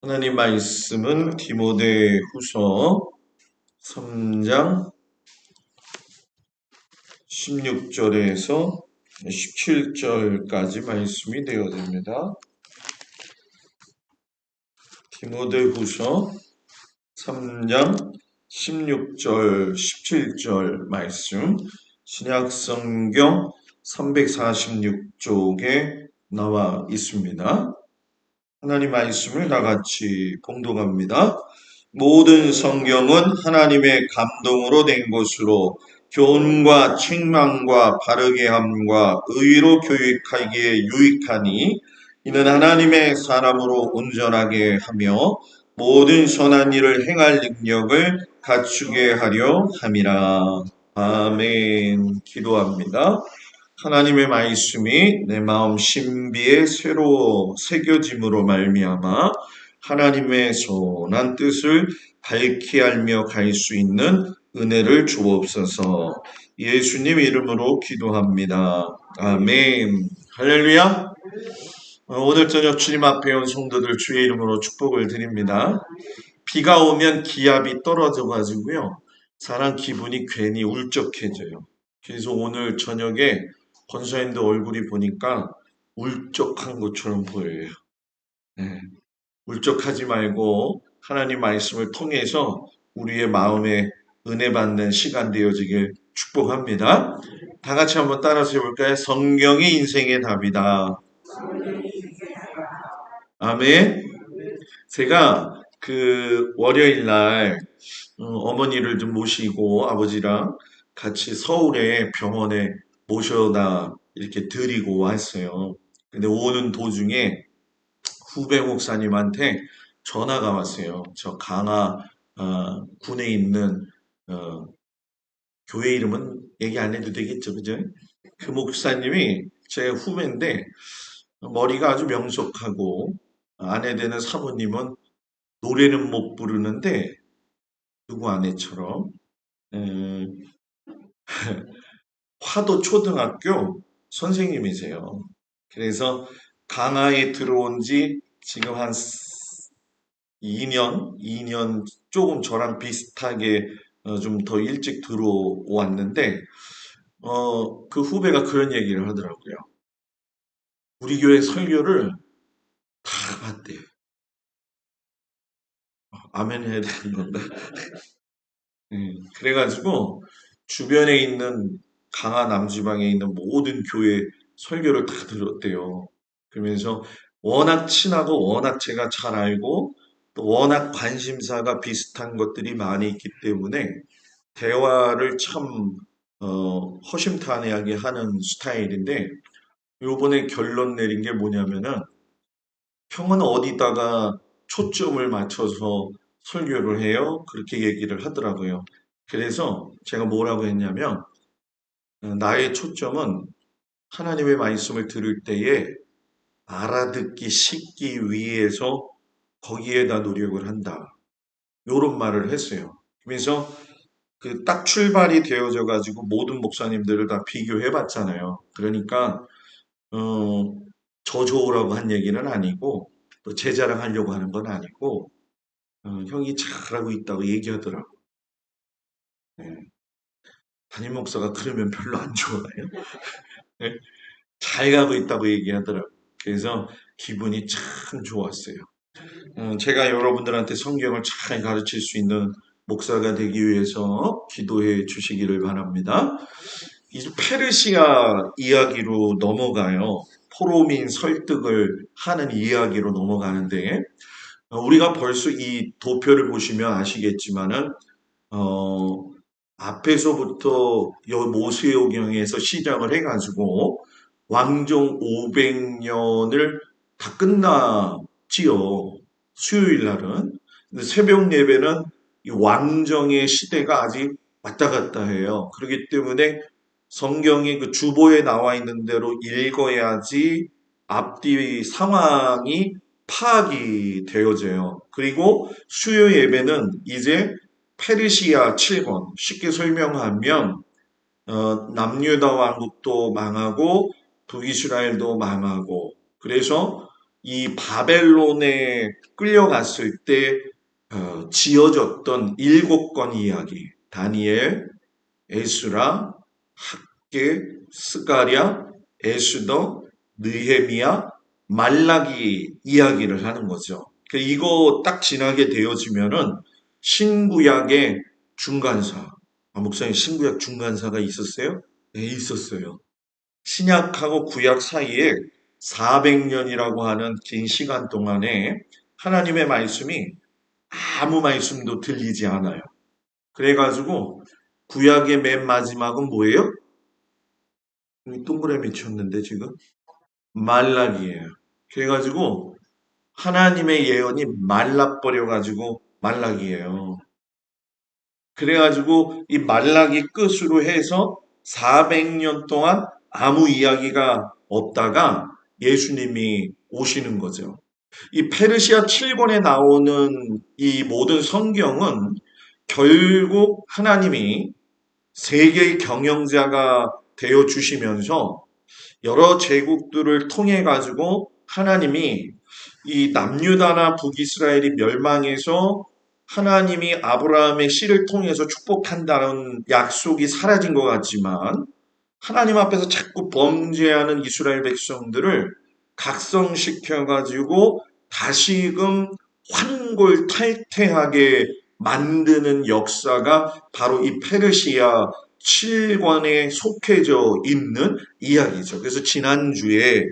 하나님 말씀은 디모데후서 3장 16절에서 17절까지 말씀이 되어집니다. 디모데후서 3장 16절, 17절 말씀, 신약성경 346쪽에 나와 있습니다. 하나님 말씀을 다 같이 봉독합니다. 모든 성경은 하나님의 감동으로 된 것으로 교훈과 책망과 바르게 함과 의로 교육하기에 유익하니 이는 하나님의 사람으로 온전하게 하며 모든 선한 일을 행할 능력을 갖추게 하려 함이라. 아멘. 기도합니다. 하나님의 말씀이 내 마음 신비에 새로 새겨짐으로 말미암아 하나님의 선한 뜻을 밝히 알며 갈 수 있는 은혜를 주옵소서. 예수님 이름으로 기도합니다. 아멘. 할렐루야. 오늘 저녁 주님 앞에 온 성도들 주의 이름으로 축복을 드립니다. 비가 오면 기압이 떨어져 가지고요, 사람 기분이 괜히 울적해져요. 그래서 오늘 저녁에 권사님들 얼굴이 보니까 울적한 것처럼 보여요. 네. 울적하지 말고 하나님 말씀을 통해서 우리의 마음에 은혜 받는 시간 되어지길 축복합니다. 다 같이 한번 따라서 해볼까요? 성경이 인생의 답이다. 아멘. 제가 그 월요일 날 어머니를 좀 모시고 아버지랑 같이 서울에 병원에 모셔다 이렇게 드리고 왔어요. 근데 오는 도중에 후배 목사님한테 전화가 왔어요. 저 강화 군에 있는 어, 교회 이름은 얘기 안 해도 되겠죠, 그죠? 그 목사님이 제 후배인데 머리가 아주 명석하고 아내 되는 사모님은 노래는 못 부르는데 누구 아내처럼 에, 화도 초등학교 선생님이세요. 그래서 강화에 들어온 지 지금 한 2년 조금 저랑 비슷하게 좀 더 일찍 들어왔는데, 그 후배가 그런 얘기를 하더라고요. 우리 교회 설교를 다 봤대요. 아멘 해야 되는 건가? 그래가지고 주변에 있는 강화 남지방에 있는 모든 교회 설교를 다 들었대요. 그러면서 워낙 친하고 워낙 제가 잘 알고 또 워낙 관심사가 비슷한 것들이 많이 있기 때문에 대화를 참 허심탄회하게 하는 스타일인데, 요번에 결론 내린 게 뭐냐면은 형은 어디다가 초점을 맞춰서 설교를 해요? 그렇게 얘기를 하더라고요. 그래서 제가 뭐라고 했냐면 나의 초점은 하나님의 말씀을 들을 때에 알아듣기 쉽기 위해서 거기에다 노력을 한다. 요런 말을 했어요. 그래서 그 딱 출발이 되어져 가지고 모든 목사님들을 다 비교해 봤잖아요. 그러니까 어, 저 좋으라고 한 얘기는 아니고 또 제 자랑하려고 하는 건 아니고 형이 잘하고 있다고 얘기하더라고. 네. 담임 목사가 그러면 별로 안 좋아해요. 네. 잘 가고 있다고 얘기하더라고. 그래서 기분이 참 좋았어요. 제가 여러분들한테 성경을 잘 가르칠 수 있는 목사가 되기 위해서 기도해 주시기를 바랍니다. 이제 페르시아 이야기로 넘어가요. 포로민 설득을 하는 이야기로 넘어가는데, 우리가 벌써 이 도표를 보시면 아시겠지만은 어, 앞에서부터 모세오경에서 시작을 해가지고 왕정 500년을 다 끝났지요. 수요일 날은. 근데 새벽 예배는 이 왕정의 시대가 아직 왔다 갔다 해요. 그렇기 때문에 성경이 그 주보에 나와 있는 대로 읽어야지 앞뒤 상황이 파악이 되어져요. 그리고 수요 예배는 이제 페르시아 7권, 쉽게 설명하면 남유다 왕국도 망하고 북이스라엘도 망하고, 그래서 이 바벨론에 끌려갔을 때 지어졌던 7권 이야기, 다니엘, 에스라, 학개, 스가랴, 에스더, 느헤미야, 말라기 이야기를 하는 거죠. 이거 딱 지나게 되어지면은 신구약의 중간사. 목사님 신구약 중간사가 있었어요? 네, 있었어요. 신약하고 구약 사이에 400년이라고 하는 긴 시간 동안에 하나님의 말씀이 아무 말씀도 들리지 않아요. 그래가지고 구약의 맨 마지막은 뭐예요? 동그라미 쳤는데 지금 말라기예요. 그래가지고 하나님의 예언이 말라버려가지고 말라기예요. 그래가지고 이 말라기 끝으로 해서 400년 동안 아무 이야기가 없다가 예수님이 오시는 거죠. 이 페르시아 7권에 나오는 이 모든 성경은 결국 하나님이 세계의 경영자가 되어 주시면서 여러 제국들을 통해 가지고 하나님이 이 남유다나 북이스라엘이 멸망해서 하나님이 아브라함의 씨를 통해서 축복한다는 약속이 사라진 것 같지만 하나님 앞에서 자꾸 범죄하는 이스라엘 백성들을 각성시켜 가지고 다시금 환골탈태하게 만드는 역사가 바로 이 페르시아 7권에 속해져 있는 이야기죠. 그래서 지난주에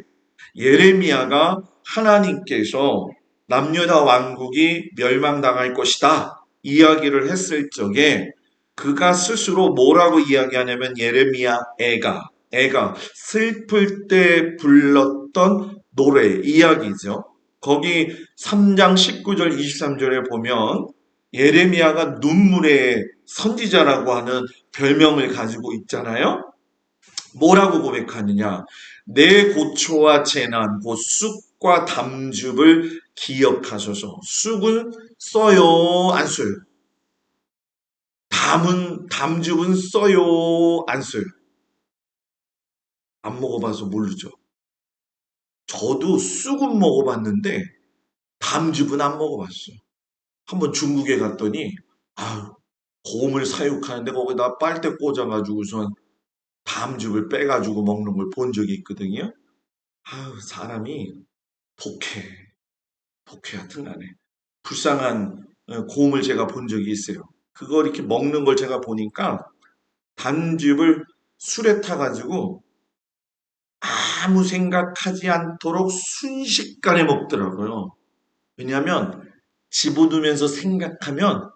예레미야가 하나님께서 남유다 왕국이 멸망당할 것이다 이야기를 했을 적에 그가 스스로 뭐라고 이야기하냐면 예레미야 애가 슬플 때 불렀던 노래 이야기죠. 거기 3장 19절 23절에 보면 예레미야가 눈물의 선지자라고 하는 별명을 가지고 있잖아요. 뭐라고 고백하느냐? 내 고초와 재난, 곧 쑥과 담즙을 기억하소서. 쑥은 써요, 안 써요? 담즙은 써요, 안 써요? 안 먹어봐서 모르죠. 저도 쑥은 먹어봤는데 담즙은 안 먹어봤어요. 한번 중국에 갔더니 아, 곰을 사육하는데 거기다 빨대 꽂아가지고선 담즙을 빼가지고 먹는 걸 본 적이 있거든요. 사람이 독해, 독해 하여튼간에 불쌍한 곰을 제가 본 적이 있어요. 그걸 이렇게 먹는 걸 제가 보니까 담즙을 술에 타가지고 아무 생각하지 않도록 순식간에 먹더라고요. 왜냐하면 집어두면서 생각하면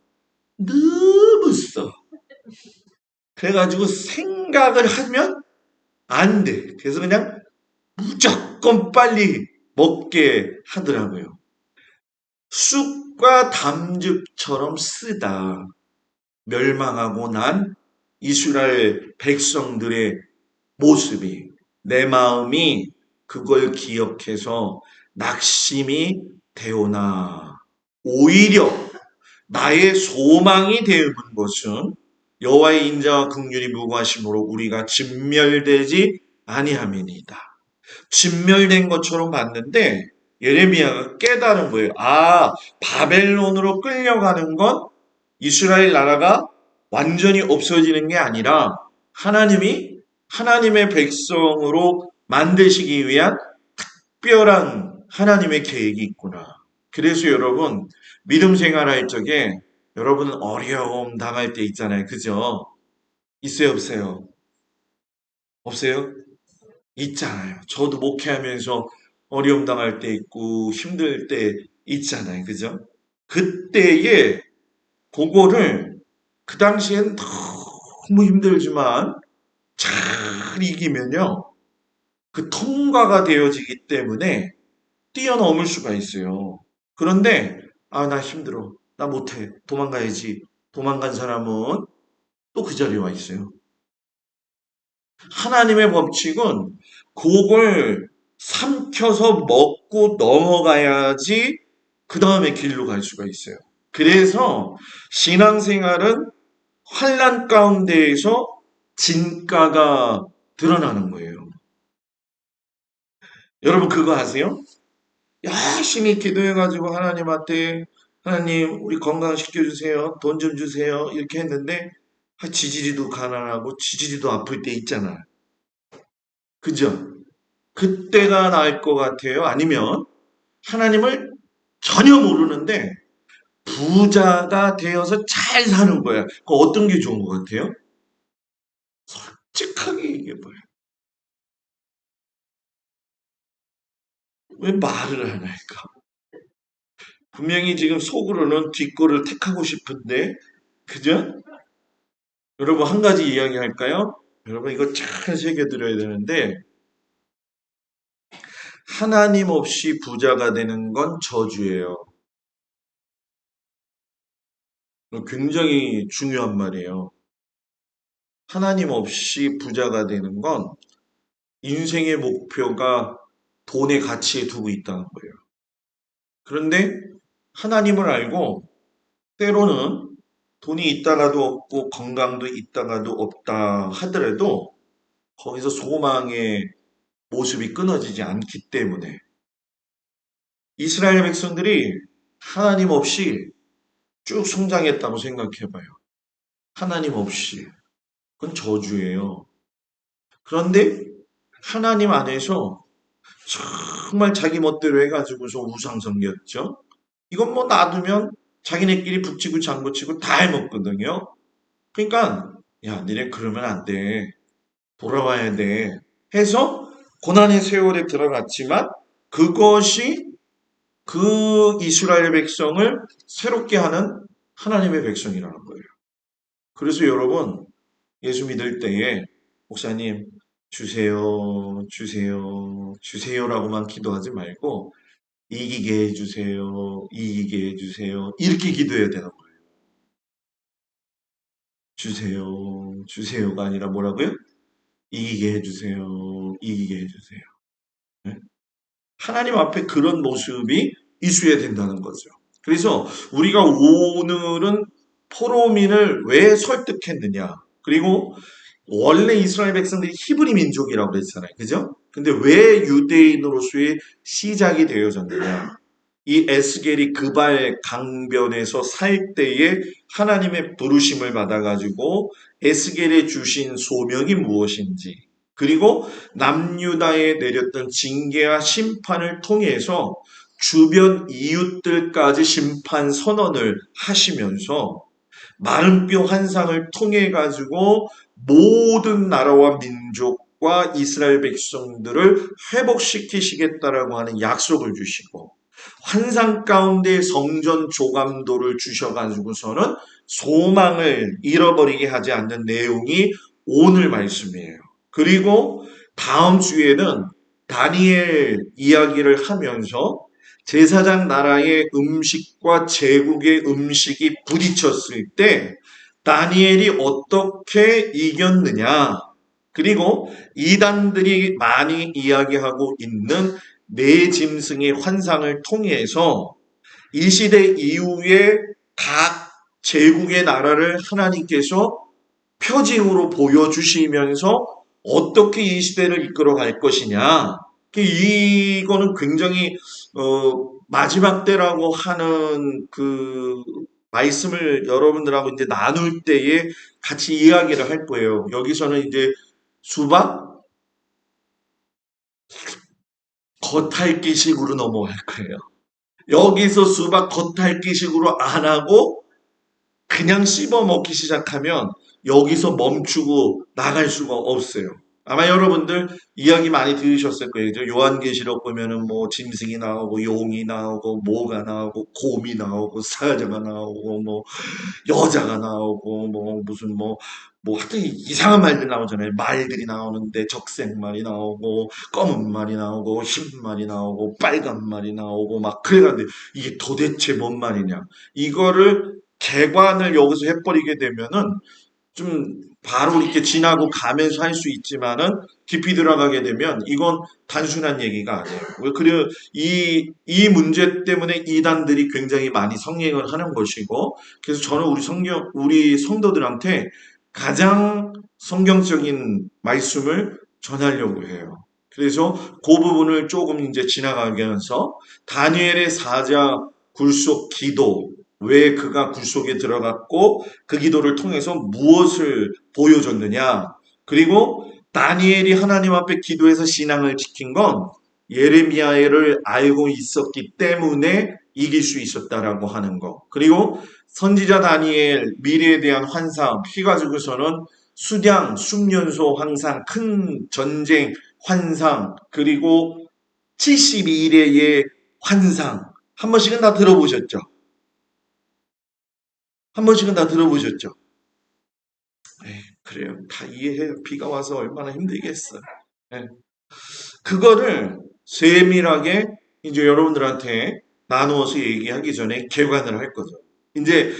너무 써. 그래가지고 생각을 하면 안 돼. 그래서 그냥 무조건 빨리 먹게 하더라고요. 쑥과 담즙처럼 쓰다. 멸망하고 난 이스라엘 백성들의 모습이 내 마음이 그걸 기억해서 낙심이 되오나 오히려 나의 소망이 되는 것은 여호와의 인자와 긍휼이 무고하심으로 우리가 진멸되지 아니함이니이다. 진멸된 것처럼 봤는데 예레미야가 깨달은 거예요. 바벨론으로 끌려가는 건 이스라엘 나라가 완전히 없어지는 게 아니라 하나님이 하나님의 백성으로 만드시기 위한 특별한 하나님의 계획이 있구나. 그래서 여러분 믿음 생활할 적에 여러분은 어려움 당할 때 있잖아요. 그죠? 있어요, 없어요? 없어요? 있잖아요. 저도 목회하면서 어려움 당할 때 있고 힘들 때 있잖아요. 그죠? 그때에 그거를 그 당시엔 너무 힘들지만 잘 이기면요. 그 통과가 되어지기 때문에 뛰어넘을 수가 있어요. 그런데 나 힘들어. 나 못해. 도망가야지. 도망간 사람은 또 그 자리에 와 있어요. 하나님의 법칙은 그걸 삼켜서 먹고 넘어가야지 그 다음에 길로 갈 수가 있어요. 그래서 신앙생활은 환난 가운데에서 진가가 드러나는 거예요. 여러분 그거 아세요? 열심히 기도해가지고 하나님한테 하나님 우리 건강시켜주세요. 돈 좀 주세요. 이렇게 했는데 지지리도 가난하고 지지리도 아플 때 있잖아. 그죠? 그때가 나을 것 같아요. 아니면 하나님을 전혀 모르는데 부자가 되어서 잘 사는 거야. 그 어떤 게 좋은 것 같아요? 솔직하게 얘기해봐요. 왜 말을 안 할까? 분명히 지금 속으로는 뒷거를 택하고 싶은데, 그죠? 여러분 한 가지 이야기 할까요? 여러분 이거 잘 새겨들어야 되는데, 하나님 없이 부자가 되는 건 저주예요. 굉장히 중요한 말이에요. 하나님 없이 부자가 되는 건 인생의 목표가 돈의 가치에 두고 있다는 거예요. 그런데 하나님을 알고 때로는 돈이 있다가도 없고 건강도 있다가도 없다 하더라도 거기서 소망의 모습이 끊어지지 않기 때문에 이스라엘 백성들이 하나님 없이 쭉 성장했다고 생각해봐요. 하나님 없이. 그건 저주예요. 그런데 하나님 안에서 정말 자기 멋대로 해가지고서 우상 섬겼죠. 이건 뭐 놔두면 자기네끼리 북치고 장구치고 다 해먹거든요. 그러니까 야 니네 그러면 안 돼. 돌아와야 돼. 해서 고난의 세월에 들어갔지만 그것이 그 이스라엘 백성을 새롭게 하는 하나님의 백성이라는 거예요. 그래서 여러분 예수 믿을 때에 목사님 주세요, 주세요, 주세요라고만 기도하지 말고 이기게 해주세요, 이기게 해주세요 이렇게 기도해야 되는 거예요. 주세요, 주세요가 아니라 뭐라고요? 이기게 해주세요, 이기게 해주세요. 네? 하나님 앞에 그런 모습이 있어야 된다는 거죠. 그래서 우리가 오늘은 포로민을 왜 설득했느냐? 그리고 원래 이스라엘 백성들이 히브리 민족이라고 그랬잖아요. 그죠? 근데 왜 유대인으로서의 시작이 되어졌느냐? 이 에스겔이 그발 강변에서 살 때에 하나님의 부르심을 받아가지고 에스겔에 주신 소명이 무엇인지, 그리고 남유다에 내렸던 징계와 심판을 통해서 주변 이웃들까지 심판 선언을 하시면서 마름뼈 환상을 통해 가지고 모든 나라와 민족과 이스라엘 백성들을 회복시키시겠다라고 하는 약속을 주시고 환상 가운데 성전 조감도를 주셔가지고서는 소망을 잃어버리게 하지 않는 내용이 오늘 말씀이에요. 그리고 다음 주에는 다니엘 이야기를 하면서 제사장 나라의 음식과 제국의 음식이 부딪혔을 때 다니엘이 어떻게 이겼느냐, 그리고 이단들이 많이 이야기하고 있는 네 짐승의 환상을 통해서 이 시대 이후에 각 제국의 나라를 하나님께서 표징으로 보여주시면서 어떻게 이 시대를 이끌어 갈 것이냐. 이거는 굉장히 마지막 때라고 하는 그 말씀을 여러분들하고 이제 나눌 때에 같이 이야기를 할 거예요. 여기서는 이제 수박 겉핥기식으로 넘어갈 거예요. 여기서 수박 겉핥기식으로 안 하고 그냥 씹어 먹기 시작하면 여기서 멈추고 나갈 수가 없어요. 아마 여러분들 이야기 많이 들으셨을 거예요. 요한계시록 보면은 뭐 짐승이 나오고 용이 나오고 모가 나오고 곰이 나오고 사자가 나오고 뭐 여자가 나오고 뭐 무슨 뭐 하여튼 이상한 말들 나오잖아요. 말들이 나오는데 적색말이 나오고 검은 말이 나오고 흰 말이 나오고 빨간 말이 나오고 막 그래가지고 이게 도대체 뭔 말이냐. 이거를 개관을 여기서 해버리게 되면은 좀 바로 이렇게 지나고 가면서 할 수 있지만은 깊이 들어가게 되면 이건 단순한 얘기가 아니에요. 그리고 이 문제 때문에 이단들이 굉장히 많이 성행을 하는 것이고, 그래서 저는 우리 성도들한테 가장 성경적인 말씀을 전하려고 해요. 그래서 그 부분을 조금 이제 지나가면서 다니엘의 사자 굴속 기도, 왜 그가 굴속에 들어갔고 그 기도를 통해서 무엇을 보여줬느냐. 그리고 다니엘이 하나님 앞에 기도해서 신앙을 지킨 건 예레미야를 알고 있었기 때문에 이길 수 있었다라고 하는 거. 그리고 선지자 다니엘 미래에 대한 환상, 해가지고서는 수량, 숙련소 항상 큰 전쟁 환상, 그리고 72일의 환상. 한 번씩은 다 들어보셨죠? 한 번씩은 다 들어보셨죠? 에이, 그래요. 다 이해해요. 비가 와서 얼마나 힘들겠어. 예. 그거를 세밀하게 이제 여러분들한테 나누어서 얘기하기 전에 개관을 할 거죠. 이제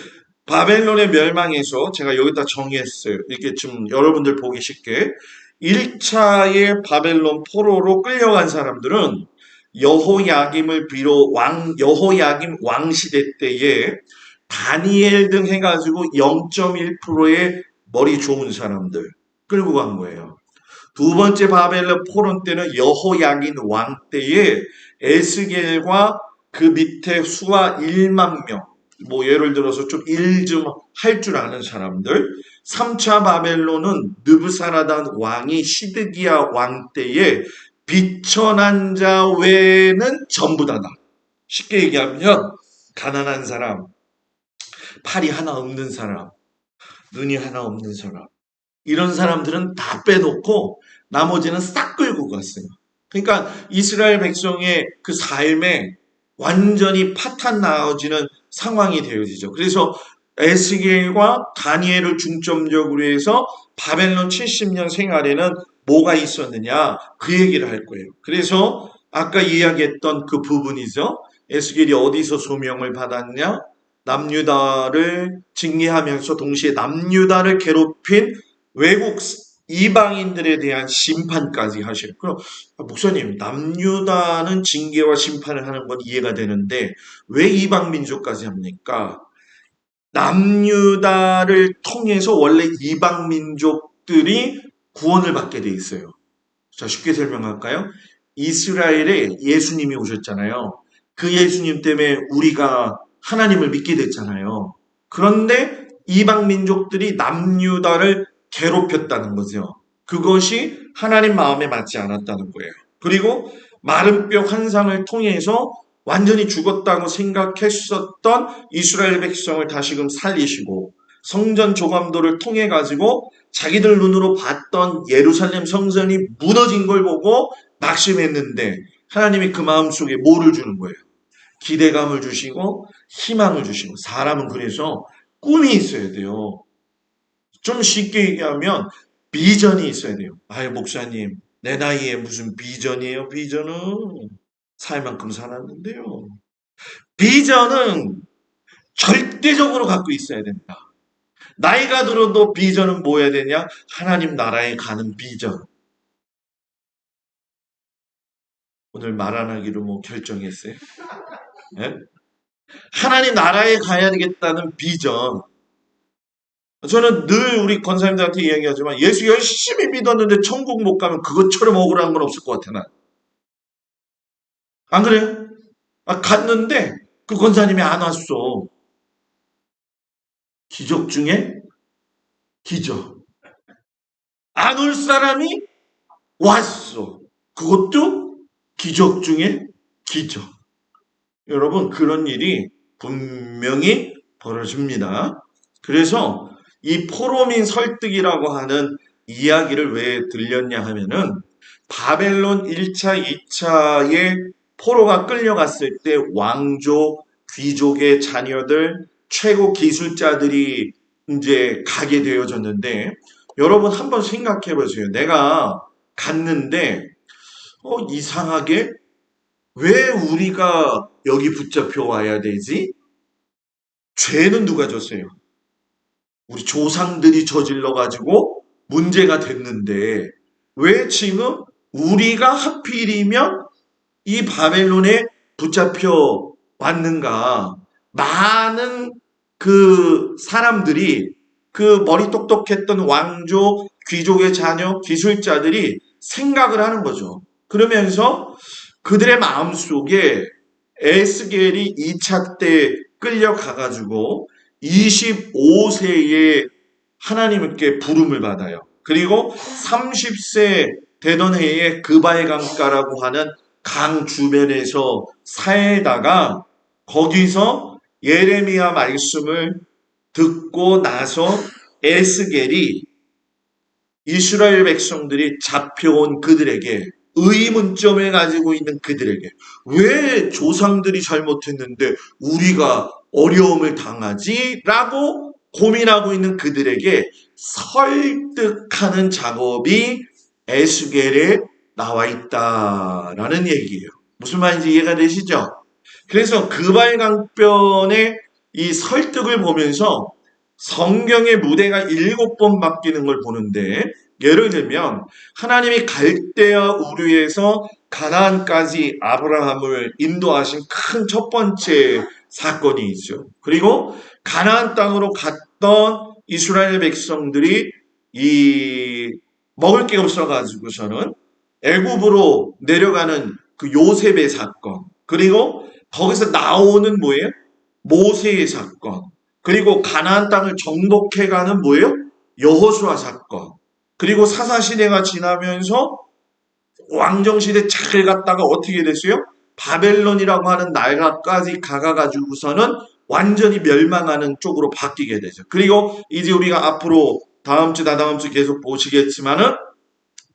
바벨론의 멸망에서 제가 여기다 정의했어요. 이렇게 좀 여러분들 보기 쉽게 1차의 바벨론 포로로 끌려간 사람들은 여호야김을 비롯 여호야김 왕 시대 때에 다니엘 등 해가지고 0.1%의 머리 좋은 사람들 끌고 간 거예요. 두 번째 바벨론 포로 때는 여호야긴 왕 때에 에스겔과 그 밑에 수하 1만 명, 뭐 예를 들어서 좀 일 좀 할 줄 아는 사람들. 3차 바벨론은 느부사라단 왕이 시드기야 왕 때에 비천한 자 외에는 전부 다다. 쉽게 얘기하면 가난한 사람, 팔이 하나 없는 사람, 눈이 하나 없는 사람, 이런 사람들은 다 빼놓고 나머지는 싹 끌고 갔어요. 그러니까 이스라엘 백성의 그 삶에 완전히 파탄 나어지는 상황이 되어지죠. 그래서 에스겔과 다니엘을 중점적으로 해서 바벨론 70년 생활에는 뭐가 있었느냐, 그 얘기를 할 거예요. 그래서 아까 이야기했던 그 부분이죠. 에스겔이 어디서 소명을 받았냐? 남유다를 징계하면서 동시에 남유다를 괴롭힌 외국 이방인들에 대한 심판까지 하셔요. 그럼 목사님, 남유다는 징계와 심판을 하는 건 이해가 되는데 왜 이방 민족까지 합니까? 남유다를 통해서 원래 이방 민족들이 구원을 받게 돼 있어요. 자, 쉽게 설명할까요? 이스라엘에 예수님이 오셨잖아요. 그 예수님 때문에 우리가 하나님을 믿게 됐잖아요. 그런데 이방 민족들이 남유다를 괴롭혔다는 거죠. 그것이 하나님 마음에 맞지 않았다는 거예요. 그리고 마른 뼈 환상을 통해서 완전히 죽었다고 생각했었던 이스라엘 백성을 다시금 살리시고 성전 조감도를 통해 가지고 자기들 눈으로 봤던 예루살렘 성전이 무너진 걸 보고 낙심했는데 하나님이 그 마음속에 뭐를 주는 거예요? 기대감을 주시고 희망을 주시고. 사람은 그래서 꿈이 있어야 돼요. 좀 쉽게 얘기하면 비전이 있어야 돼요. 아유, 목사님, 내 나이에 무슨 비전이에요? 비전은 살 만큼 살았는데요. 비전은 절대적으로 갖고 있어야 된다. 나이가 들어도 비전은 뭐 해야 되냐? 하나님 나라에 가는 비전. 오늘 말 안 하기로 뭐 결정했어요? 네? 하나님 나라에 가야 되겠다는 비전. 저는 늘 우리 권사님들한테 이야기하지만 예수 열심히 믿었는데 천국 못 가면 그것처럼 억울한 건 없을 것 같아, 난. 안 그래요? 갔는데 그 권사님이 안 왔어. 기적 중에 기적. 안 올 사람이 왔어. 그것도 기적 중에 기적. 여러분, 그런 일이 분명히 벌어집니다. 그래서 이 포로민 설득이라고 하는 이야기를 왜 들렸냐 하면은 바벨론 1차, 2차에 포로가 끌려갔을 때 왕족, 귀족의 자녀들, 최고 기술자들이 이제 가게 되어졌는데 여러분 한번 생각해 보세요. 내가 갔는데 이상하게 왜 우리가 여기 붙잡혀 와야 되지? 죄는 누가 졌어요? 우리 조상들이 저질러 가지고 문제가 됐는데 왜 지금 우리가 하필이면 이 바벨론에 붙잡혀 왔는가? 많은 그 사람들이 그 머리 똑똑했던 왕족, 귀족의 자녀, 기술자들이 생각을 하는 거죠. 그러면서 그들의 마음속에 에스겔이 2차 때 끌려가가지고 25세에 하나님께 부름을 받아요. 그리고 30세 되던 해에 그바의 강가라고 하는 강 주변에서 살다가 거기서 예레미야 말씀을 듣고 나서 에스겔이 이스라엘 백성들이 잡혀온 그들에게 의문점을 가지고 있는 그들에게 왜 조상들이 잘못했는데 우리가 어려움을 당하지? 라고 고민하고 있는 그들에게 설득하는 작업이 에스겔에 나와 있다라는 얘기예요. 무슨 말인지 이해가 되시죠? 그래서 그발강변의 이 설득을 보면서 성경의 무대가 7번 바뀌는 걸 보는데, 예를 들면 하나님이 갈대아 우르에서 가나안까지 아브라함을 인도하신 큰 첫 번째 사건이 있죠. 그리고 가나안 땅으로 갔던 이스라엘 백성들이 이 먹을 게 없어가지고서는 애굽으로 내려가는 그 요셉의 사건, 그리고 거기서 나오는 뭐예요? 모세의 사건, 그리고 가나안 땅을 정복해가는 뭐예요? 여호수아 사건, 그리고 사사시대가 지나면서 왕정시대 잘 갔다가 어떻게 됐어요? 바벨론이라고 하는 나라까지 가가지고서는 완전히 멸망하는 쪽으로 바뀌게 되죠. 그리고 이제 우리가 앞으로 다음 주, 다다음 주 계속 보시겠지만은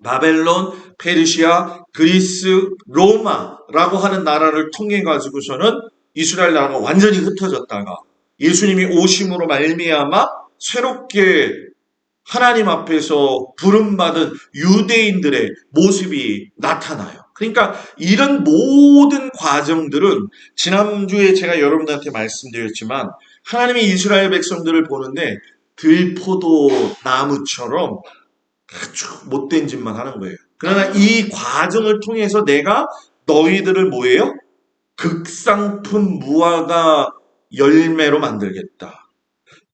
바벨론, 페르시아, 그리스, 로마라고 하는 나라를 통해 가지고서는 이스라엘 나라가 완전히 흩어졌다가 예수님이 오심으로 말미암아 새롭게 하나님 앞에서 부름받은 유대인들의 모습이 나타나요. 그러니까 이런 모든 과정들은 지난주에 제가 여러분들한테 말씀드렸지만 하나님이 이스라엘 백성들을 보는데 들포도 나무처럼 아주 못된 짓만 하는 거예요. 그러나 이 과정을 통해서 내가 너희들을 뭐예요? 극상품 무화과 열매로 만들겠다.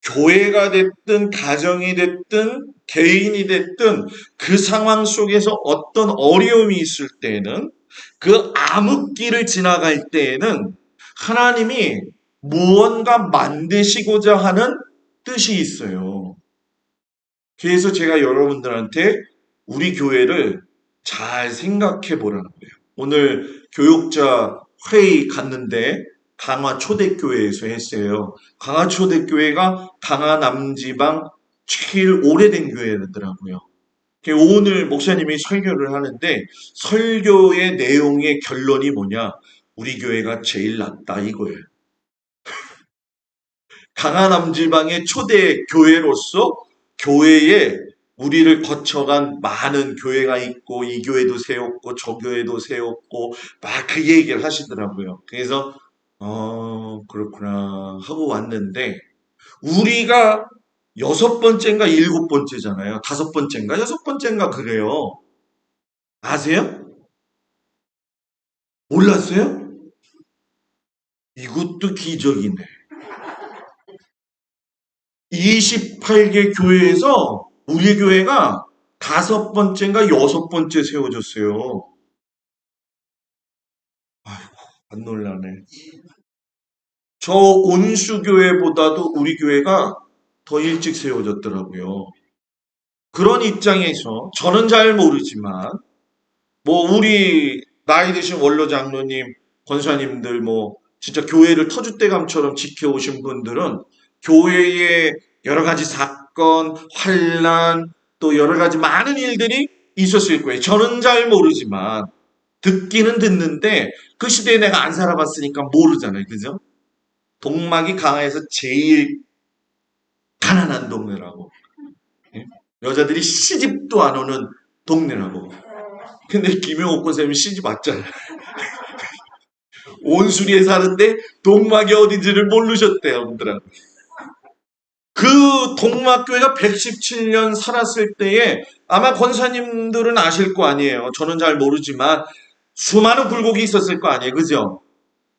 교회가 됐든 가정이 됐든 개인이 됐든 그 상황 속에서 어떤 어려움이 있을 때에는 그 암흑기를 지나갈 때에는 하나님이 무언가 만드시고자 하는 뜻이 있어요. 그래서 제가 여러분들한테 우리 교회를 잘 생각해 보라는 거예요. 오늘 교육자 회의 갔는데 강화 초대교회에서 했어요. 강화 초대교회가 강화 남지방 제일 오래된 교회더라고요. 오늘 목사님이 설교를 하는데 설교의 내용의 결론이 뭐냐? 우리 교회가 제일 낫다 이거예요. 강화 남지방의 초대 교회로서 교회에 우리를 거쳐간 많은 교회가 있고 이 교회도 세웠고 저 교회도 세웠고 막 그 얘기를 하시더라고요. 그래서 그렇구나 하고 왔는데 우리가 6번째인가 7번째잖아요. 5번째인가 6번째인가 그래요. 아세요? 몰랐어요? 이것도 기적이네. 28개 교회에서 우리 교회가 5번째인가 6번째 세워졌어요. 아이고, 안 놀라네. 저 온수교회보다도 우리 교회가 더 일찍 세워졌더라고요. 그런 입장에서 저는 잘 모르지만 뭐 우리 나이 드신 원로 장로님, 권사님들 뭐 진짜 교회를 터줏대감처럼 지켜오신 분들은 교회의 여러 가지 사건, 환란, 또 여러 가지 많은 일들이 있었을 거예요. 저는 잘 모르지만 듣기는 듣는데 그 시대에 내가 안 살아봤으니까 모르잖아요. 그죠? 동막이 강화에서 제일 가난한 동네라고. 예? 여자들이 시집도 안 오는 동네라고. 근데 김용옥 권사님이 시집 왔잖아요. 온수리에 사는데 동막이 어딘지를 모르셨대요. 분들은. 그 동막교회가 117년 살았을 때에 아마 권사님들은 아실 거 아니에요. 저는 잘 모르지만 수많은 굴곡이 있었을 거 아니에요. 그죠?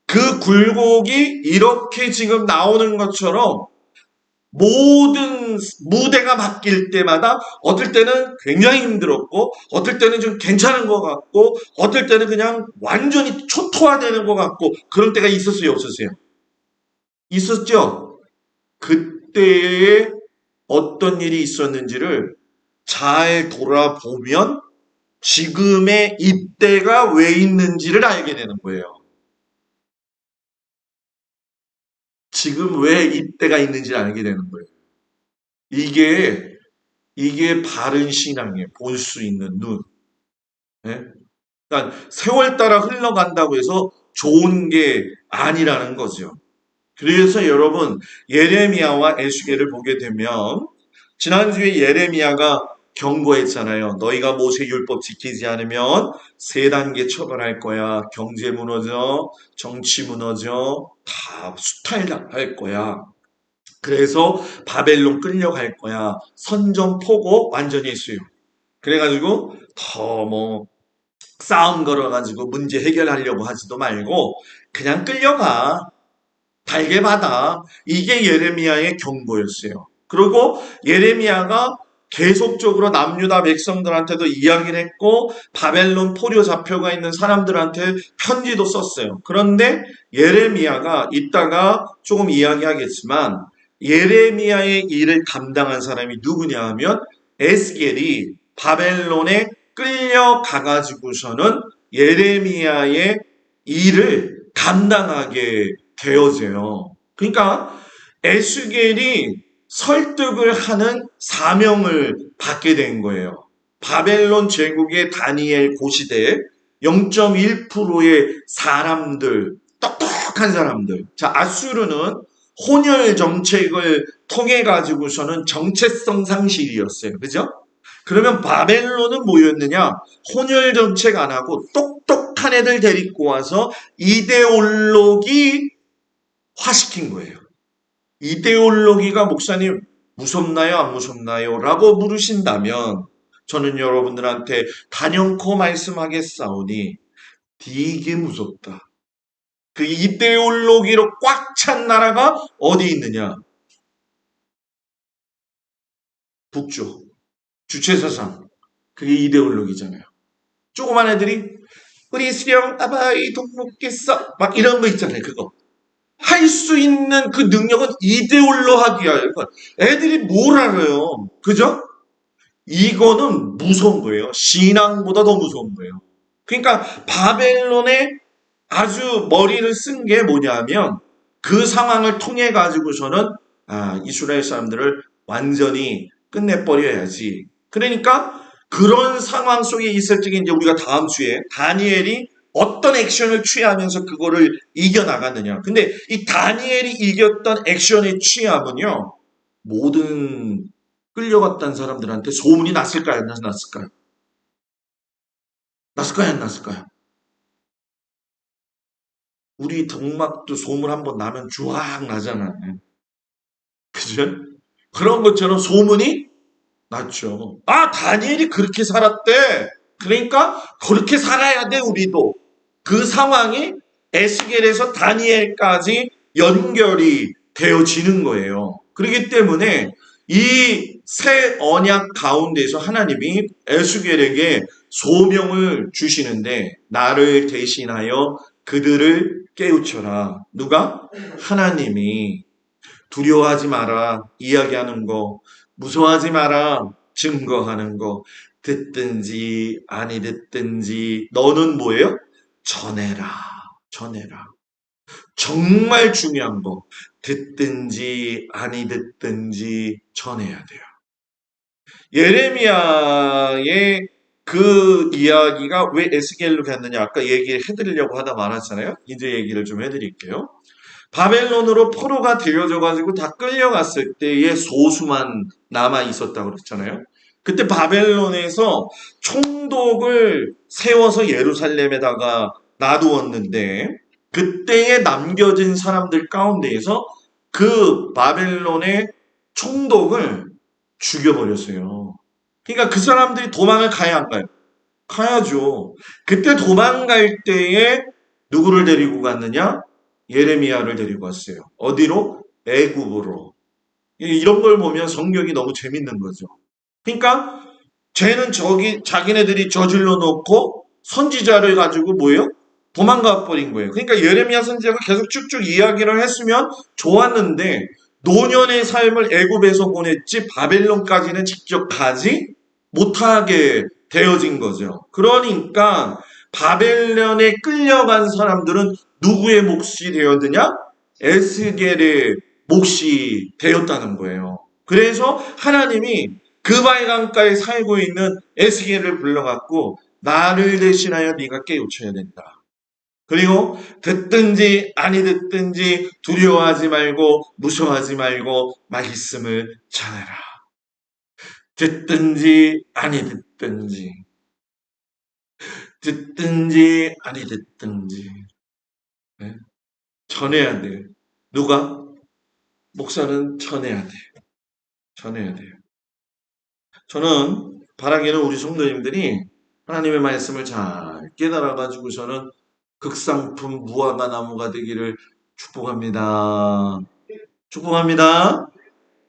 그 굴곡이 이렇게 지금 나오는 것처럼 모든 무대가 바뀔 때마다 어떨 때는 굉장히 힘들었고 어떨 때는 좀 괜찮은 것 같고 어떨 때는 그냥 완전히 초토화되는 것 같고 그런 때가 있었어요, 없었어요? 있었죠? 그때에 어떤 일이 있었는지를 잘 돌아보면 지금의 이때가 왜 있는지를 알게 되는 거예요. 지금 왜 이때가 있는지를 알게 되는 거예요. 이게 이게 바른 신앙이에요. 볼 수 있는 눈. 예? 그러니까 세월 따라 흘러간다고 해서 좋은 게 아니라는 거죠. 그래서 여러분 예레미야와 에스겔을 보게 되면 지난주에 예레미야가 경고했잖아요. 너희가 모세 율법 지키지 않으면 세 단계 처벌할 거야. 경제 무너져, 정치 무너져, 다 수탈할 거야. 그래서 바벨론 끌려갈 거야. 선전포고 완전히 했어요. 그래가지고 더 뭐 싸움 걸어가지고 문제 해결하려고 하지도 말고 그냥 끌려가. 달게 받아. 이게 예레미야의 경고였어요. 그리고 예레미야가 계속적으로 남유다 백성들한테도 이야기를 했고 바벨론 포로 잡혀가 있는 사람들한테 편지도 썼어요. 그런데 예레미야가 이따가 조금 이야기하겠지만 예레미야의 일을 감당한 사람이 누구냐 하면 에스겔이 바벨론에 끌려가가지고서는 예레미야의 일을 감당하게 되어져요. 그러니까 에스겔이 설득을 하는 사명을 받게 된 거예요. 바벨론 제국의 다니엘 고시대에 0.1%의 사람들, 똑똑한 사람들. 자, 아수르는 혼혈 정책을 통해 가지고서는 정체성 상실이었어요. 그죠? 그러면 바벨론은 뭐였느냐? 혼혈 정책 안 하고 똑똑한 애들 데리고 와서 이데올로기 화시킨 거예요. 이데올로기가 목사님 무섭나요? 안 무섭나요? 라고 물으신다면 저는 여러분들한테 단연코 말씀하겠사오니 되게 무섭다. 그 이데올로기로 꽉 찬 나라가 어디 있느냐? 북쪽. 주체사상. 그게 이데올로기잖아요. 조그만 애들이 우리 수령 아바이 동묵겠어 막 이런 거 있잖아요. 그거. 할 수 있는 그 능력은 이데올로하기야. 애들이 뭘 알아요. 그죠? 이거는 무서운 거예요. 신앙보다 더 무서운 거예요. 그러니까 바벨론에 아주 머리를 쓴 게 뭐냐면 그 상황을 통해 가지고서는 이스라엘 사람들을 완전히 끝내버려야지. 그러니까 그런 상황 속에 있을 적에 이제 우리가 다음 주에 다니엘이 어떤 액션을 취하면서 그거를 이겨나갔느냐. 근데 이 다니엘이 이겼던 액션의 취함은요. 모든 끌려갔던 사람들한테 소문이 났을까요? 안 났을까요? 났을까요? 안 났을까요? 우리 동막도 소문 한번 나면 쫙 나잖아요. 그죠? 그런 것처럼 소문이 났죠. 다니엘이 그렇게 살았대. 그러니까 그렇게 살아야 돼, 우리도. 그 상황이 에스겔에서 다니엘까지 연결이 되어지는 거예요. 그렇기 때문에 이 새 언약 가운데서 하나님이 에스겔에게 소명을 주시는데 나를 대신하여 그들을 깨우쳐라. 누가? 하나님이 두려워하지 마라. 이야기하는 거. 무서워하지 마라. 증거하는 거. 듣든지 아니 듣든지 너는 뭐예요? 전해라. 전해라. 정말 중요한 거. 듣든지 아니 듣든지 전해야 돼요. 예레미야의 그 이야기가 왜 에스겔로 갔느냐 아까 얘기를 해드리려고 하다 말았잖아요. 이제 얘기를 좀 해드릴게요. 바벨론으로 포로가 되어져 가지고 다 끌려갔을 때에 소수만 남아 있었다고 그랬잖아요. 그때 바벨론에서 총독을 세워서 예루살렘에다가 놔두었는데 그때에 남겨진 사람들 가운데에서 그 바벨론의 총독을 죽여버렸어요. 그러니까 그 사람들이 도망을 가야 안 가요? 가야죠. 그때 도망갈 때에 누구를 데리고 갔느냐? 예레미야를 데리고 왔어요. 어디로? 애굽으로. 이런 걸 보면 성경이 너무 재밌는 거죠. 그러니까 죄는 자기네들이 저질러 놓고 선지자를 가지고 뭐예요? 도망가 버린 거예요. 그러니까 예레미야 선지자가 계속 쭉쭉 이야기를 했으면 좋았는데 노년의 삶을 애굽에서 보냈지 바벨론까지는 직접 가지 못하게 되어진 거죠. 그러니까 바벨론에 끌려간 사람들은 누구의 몫이 되었느냐? 에스겔의 몫이 되었다는 거예요. 그래서 하나님이 그 바위강가에 살고 있는 에스겔을 불러갖고 나를 대신하여 네가 깨우쳐야 된다. 그리고 듣든지 아니 듣든지 두려워하지 말고 무서워하지 말고 말씀을 전해라. 듣든지 아니 듣든지 아니 듣든지 네? 전해야 돼. 누가? 목사는 전해야 돼. 전해야 돼요. 저는 바라기는 우리 성도님들이 하나님의 말씀을 잘 깨달아가지고서는 극상품 무화과 나무가 되기를 축복합니다. 축복합니다.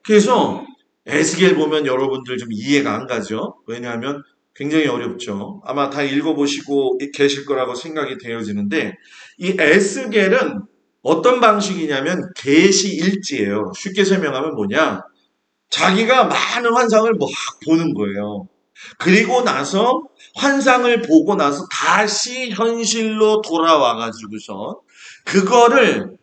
그래서 에스겔 보면 여러분들 좀 이해가 안 가죠. 왜냐하면 굉장히 어렵죠. 아마 다 읽어보시고 계실 거라고 생각이 되어지는데 이 에스겔은 어떤 방식이냐면 계시 일지예요. 쉽게 설명하면 뭐냐? 자기가 많은 환상을 막 보는 거예요. 그리고 나서 환상을 보고 나서 다시 현실로 돌아와가지고서 그거를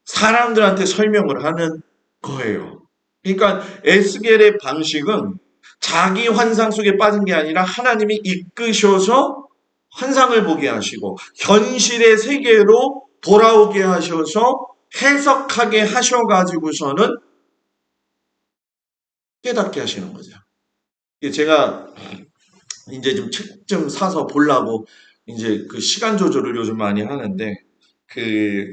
사람들한테 설명을 하는 거예요. 그러니까 에스겔의 방식은 자기 환상 속에 빠진 게 아니라 하나님이 이끄셔서 환상을 보게 하시고 현실의 세계로 돌아오게 하셔서 해석하게 하셔가지고서는 깨닫게 하시는 거죠. 제가 이제 좀 책 좀 사서 보려고 이제 그 시간 조절을 요즘 많이 하는데 그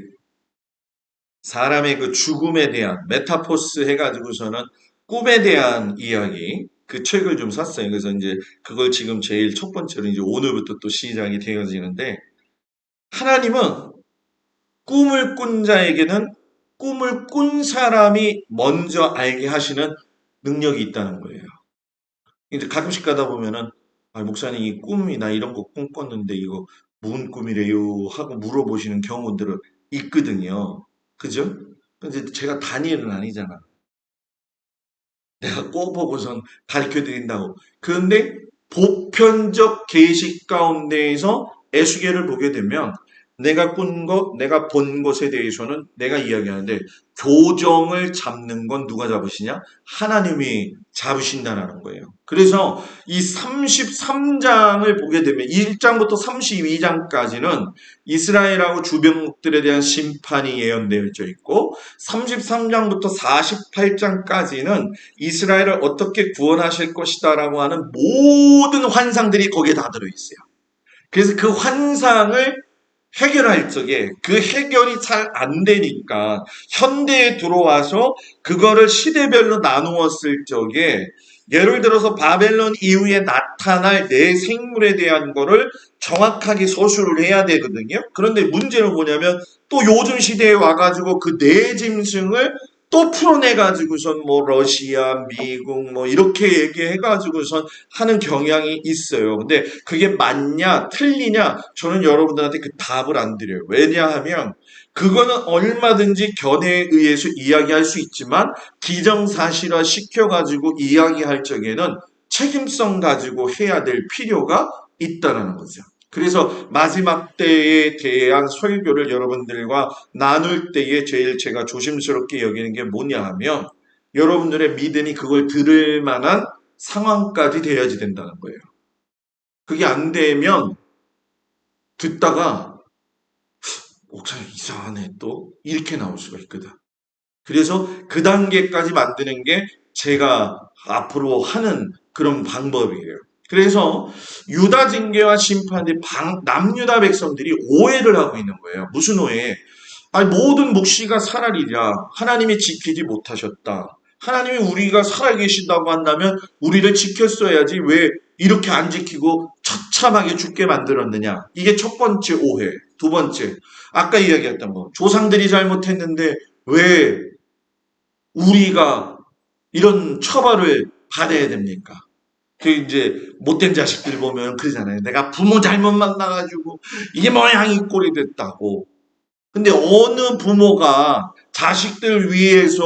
사람의 그 죽음에 대한 메타포스 해가지고서는 꿈에 대한 이야기 그 책을 좀 샀어요. 그래서 이제 그걸 지금 제일 첫 번째로 이제 오늘부터 또 시작이 되어지는데 하나님은 꿈을 꾼 자에게는 꿈을 꾼 사람이 먼저 알게 하시는 능력이 있다는 거예요. 이제 가끔씩 가다 보면은 아, 목사님 이 꿈이나 이런 거 꿈꿨는데 이거 무슨 꿈이래요 하고 물어보시는 경우들은 있거든요. 그죠? 근데 제가 다니엘은 아니잖아. 내가 꼭 보고선 가르쳐 드린다고. 그런데 보편적 계시 가운데에서 에스겔을 보게 되면 내가 꾼 것, 내가 본 것에 대해서는 내가 이야기하는데 교정을 잡는 건 누가 잡으시냐? 하나님이 잡으신다는 거예요. 그래서 이 33장을 보게 되면 1장부터 32장까지는 이스라엘하고 주변국들에 대한 심판이 예언되어 있고 33장부터 48장까지는 이스라엘을 어떻게 구원하실 것이다라고 하는 모든 환상들이 거기에 다 들어있어요. 그래서 그 환상을 해결할 적에 그 해결이 잘 안 되니까 현대에 들어와서 그거를 시대별로 나누었을 적에 예를 들어서 바벨론 이후에 나타날 내 생물에 대한 거를 정확하게 서술을 해야 되거든요. 그런데 문제는 뭐냐면 또 요즘 시대에 와가지고 그 내 짐승을 또 풀어내가지고선 뭐 러시아, 미국 뭐 이렇게 얘기해가지고선 하는 경향이 있어요. 근데 그게 맞냐, 틀리냐? 저는 여러분들한테 그 답을 안 드려요. 왜냐하면 그거는 얼마든지 견해에 의해서 이야기할 수 있지만 기정사실화 시켜가지고 이야기할 적에는 책임성 가지고 해야 될 필요가 있다는 거죠. 그래서 마지막 때에 대한 설교를 여러분들과 나눌 때에 제일 제가 조심스럽게 여기는 게 뭐냐 하면 여러분들의 믿음이 그걸 들을 만한 상황까지 돼야지 된다는 거예요. 그게 안 되면 듣다가 목사님 이상하네 또 이렇게 나올 수가 있거든. 그래서 그 단계까지 만드는 게 제가 앞으로 하는 그런 방법이에요. 그래서 유다 징계와 심판들이 남유다 백성들이 오해를 하고 있는 거예요. 무슨 오해? 아니, 모든 묵시가 살아리라. 하나님이 지키지 못하셨다. 하나님이 우리가 살아계신다고 한다면 우리를 지켰어야지 왜 이렇게 안 지키고 처참하게 죽게 만들었느냐. 이게 첫 번째 오해. 두 번째, 아까 이야기했던 거. 조상들이 잘못했는데 왜 우리가 이런 처벌을 받아야 됩니까? 그 이제 못된 자식들 보면 그러잖아요. 내가 부모 잘못 만나가지고 이게 모양이 꼴이 됐다고. 근데 어느 부모가 자식들 위해서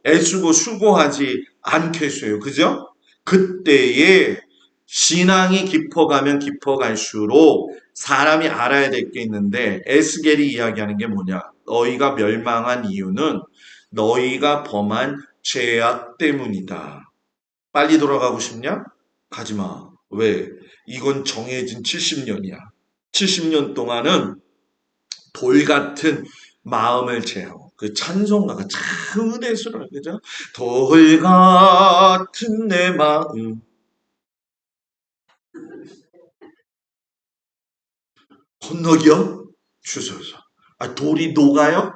애쓰고 수고하지 않겠어요. 그죠? 그때에 신앙이 깊어가면 깊어갈수록 사람이 알아야 될 게 있는데 에스겔이 이야기하는 게 뭐냐? 너희가 멸망한 이유는 너희가 범한 죄악 때문이다. 빨리 돌아가고 싶냐? 가지 마. 왜? 이건 정해진 70년이야. 70년 동안은 돌 같은 마음을 채워. 그 찬송가가 참 은혜스러워. 그죠? 돌 같은 내 마음 건너겨 주소서. 아, 돌이 녹아요?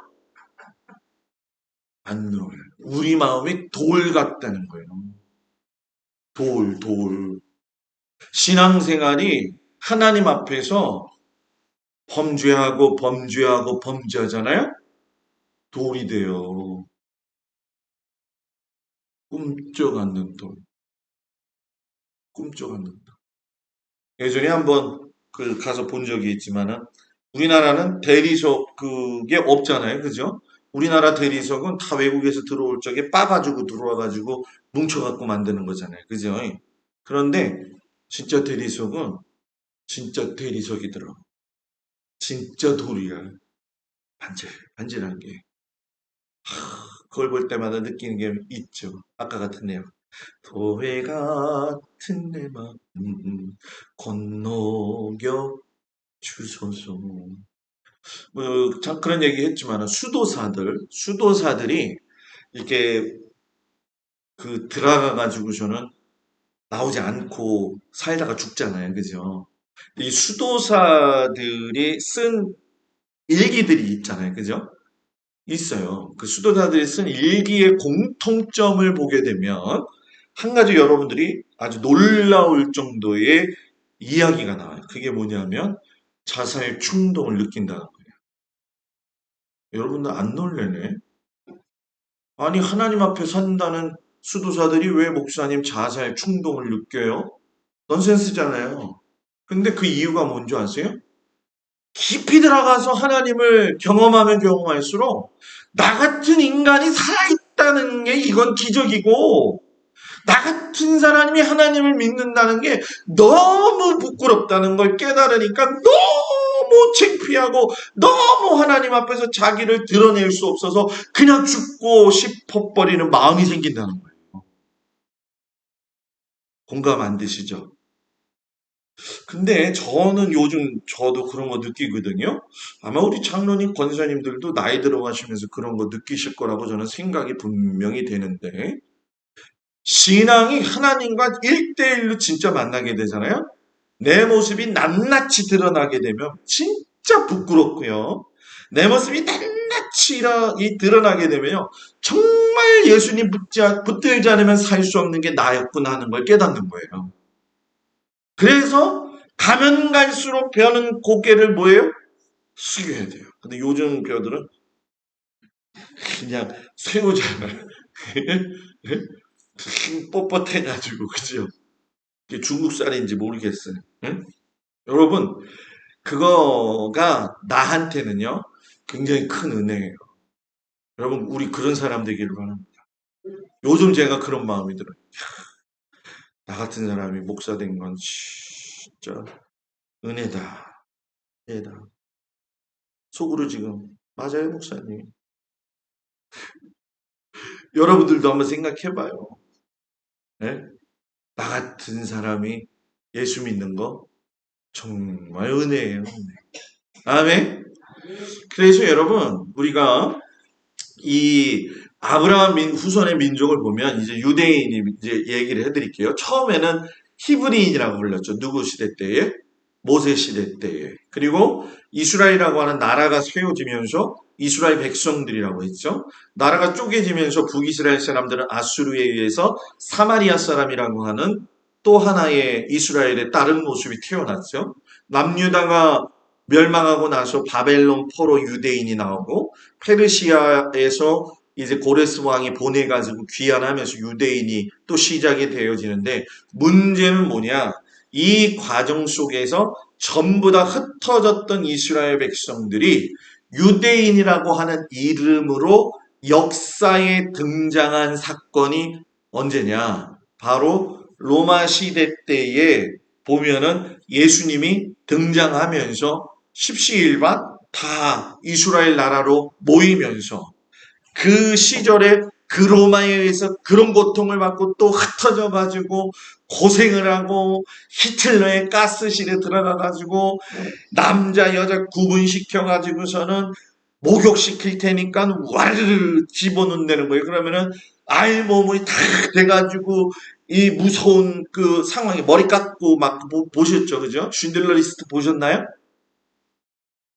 안 녹아요. 우리 마음이 돌 같다는 거예요. 돌. 신앙생활이 하나님 앞에서 범죄하고 범죄하잖아요? 돌이 돼요. 꿈쩍 않는 돌. 꿈쩍 않는 돌. 예전에 한번 그 가서 본 적이 있지만은 우리나라는 대리석 그게 없잖아요. 그죠? 우리나라 대리석은 다 외국에서 들어올 적에 빠가지고 들어와가지고 뭉쳐갖고 만드는 거잖아요. 그죠? 그런데 진짜 대리석은 진짜 대리석이더라고. 진짜 돌이야. 반질한 게. 그걸 볼 때마다 느끼는 게 있죠. 아까 같은 내용. 도회 같은 내 마음 건너겨 주소서. 참 그런 얘기 했지만 수도사들이 이렇게 그 들어가 가지고서는 나오지 않고 살다가 죽잖아요. 그죠? 이 수도사들이 쓴 일기들이 있잖아요. 그죠? 있어요. 그 수도사들이 쓴 일기의 공통점을 보게 되면 한 가지 여러분들이 아주 놀라울 정도의 이야기가 나와요. 그게 뭐냐면 자살 충동을 느낀다는 거예요. 여러분들 안 놀래네? 아니 하나님 앞에 산다는 수도사들이 왜 목사님 자살 충동을 느껴요? 넌센스잖아요. 근데 그 이유가 뭔지 아세요? 깊이 들어가서 하나님을 경험하면 경험할수록 나 같은 인간이 살아있다는 게 이건 기적이고 나 같은 사람이 하나님을 믿는다는 게 너무 부끄럽다는 걸 깨달으니까 너무 창피하고 너무 하나님 앞에서 자기를 드러낼 수 없어서 그냥 죽고 싶어버리는 마음이 생긴다는 거예요. 공감 안 되시죠? 근데 저는 요즘 저도 그런 거 느끼거든요. 아마 우리 장로님, 권사님들도 나이 들어가시면서 그런 거 느끼실 거라고 저는 생각이 분명히 되는데 신앙이 하나님과 1대1로 진짜 만나게 되잖아요. 내 모습이 낱낱이 드러나게 되면 진짜 부끄럽고요. 내 모습이 낱낱이 드러나게 되면요. 정말 예수님 붙들지 않으면 살 수 없는 게 나였구나 하는 걸 깨닫는 거예요. 그래서 가면 갈수록 벼는 고개를 뭐예요? 숙여야 돼요. 근데 요즘 벼들은 그냥 새우잖아요. 뻣뻣해가지고 그죠? 이게 중국살인지 모르겠어요. 응? 여러분 그거가 나한테는요 굉장히 큰 은혜예요. 여러분 우리 그런 사람 되기를 바랍니다. 요즘 제가 그런 마음이 들어요. 나 같은 사람이 목사 된 건 진짜 은혜다. 은혜다. 속으로 지금 맞아요 목사님. 여러분들도 한번 생각해봐요. 네? 나 같은 사람이 예수 믿는 거 정말 은혜예요. 은혜. 아멘. 그래서 여러분 우리가 이 아브라함 후손의 민족을 보면 이제 유대인이 이제 얘기를 해드릴게요. 처음에는 히브리인이라고 불렀죠. 누구 시대 때에? 모세 시대 때에. 그리고 이스라엘이라고 하는 나라가 세워지면서 이스라엘 백성들이라고 했죠. 나라가 쪼개지면서 북이스라엘 사람들은 아수르에 의해서 사마리아 사람이라고 하는 또 하나의 이스라엘의 다른 모습이 태어났죠. 남유다가 멸망하고 나서 바벨론 포로 유대인이 나오고 페르시아에서 이제 고레스 왕이 보내가지고 귀환하면서 유대인이 또 시작이 되어지는데 문제는 뭐냐? 이 과정 속에서 전부 다 흩어졌던 이스라엘 백성들이 유대인이라고 하는 이름으로 역사에 등장한 사건이 언제냐? 바로 로마 시대 때에 보면은 예수님이 등장하면서 십시일반 다 이스라엘 나라로 모이면서 그 시절에 그 로마에 의해서 그런 고통을 받고 또 흩어져 가지고 고생을 하고 히틀러의 가스실에 들어가 가지고 남자 여자 구분시켜 가지고서는 목욕시킬 테니까 와르르 집어넣는다는 거예요. 그러면은 알몸이 다 돼가지고 이 무서운 그 상황에 머리 깎고 막 보셨죠, 그죠? 쉰들러 리스트 보셨나요?